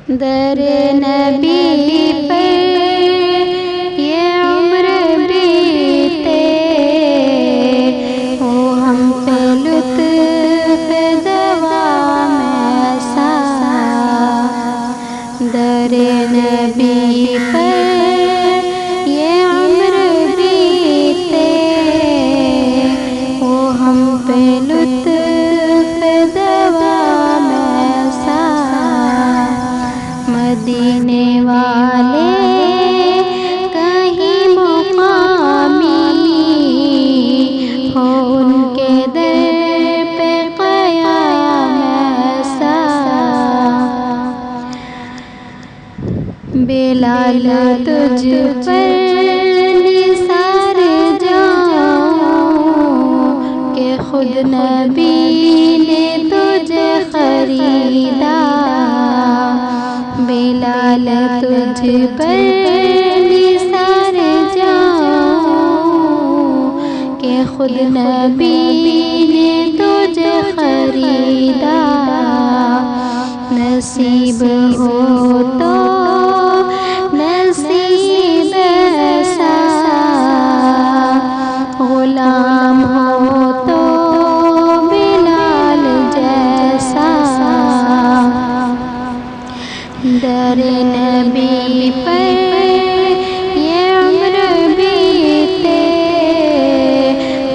در نبی پر یہ عمر بیتے، ہو ہم پہ لطف دوام ایسا۔ در نبی پر یہ عمر بیتے، ہو ہم پہ لطف دوام ایسا۔ مدینے والے کہیں مقامی، ہو ان کے در پہ قیام ایسا۔ بلال تجھ پر نثار جاؤں کہ خود نبی نے تجھے خریدا۔ بلال تجھ پر نثار جاؤں کہ خود نبی نے تجھے خریدا۔ نصیب ہو تو نصیب ایسا، غلام ہو تو بلال جیسا۔ در نبی پر یہ عمر بیتے،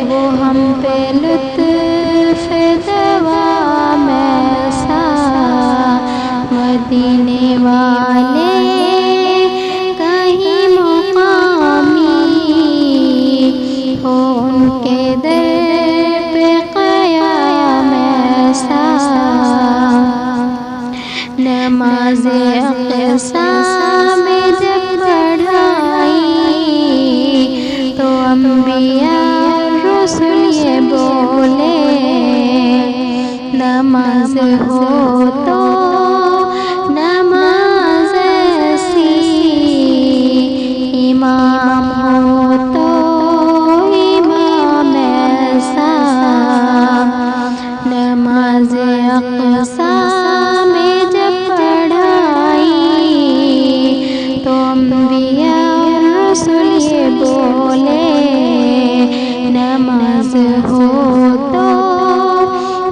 وہ ہم پہ لطف دوام ایسا۔ مدینے والے کہیں مقامی، ہو ان کے در پہ قیام ایسا۔ نماز اقصیٰ میں جب پڑھائی تو انبیاء رسول یہ بولے، نماز ہو تو نماز ایسی، امام ہو تو امام ایسا۔ نماز اقصیٰ میں جب پڑھائی تو انبیاء رسول یہ بولے، نماز ہو تو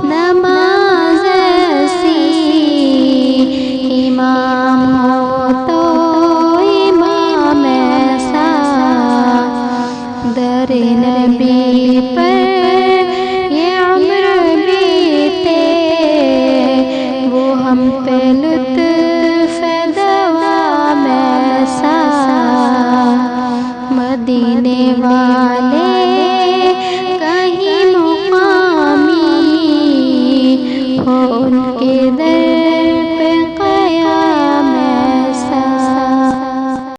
نماز ایسی، امام ہو تو امام ایسا۔ در نبی پر یہ عمر بیتے، وہ ہم پہ لطف دوام ایسا۔ مدینے والے کہیں مقامی، ہو ان کے در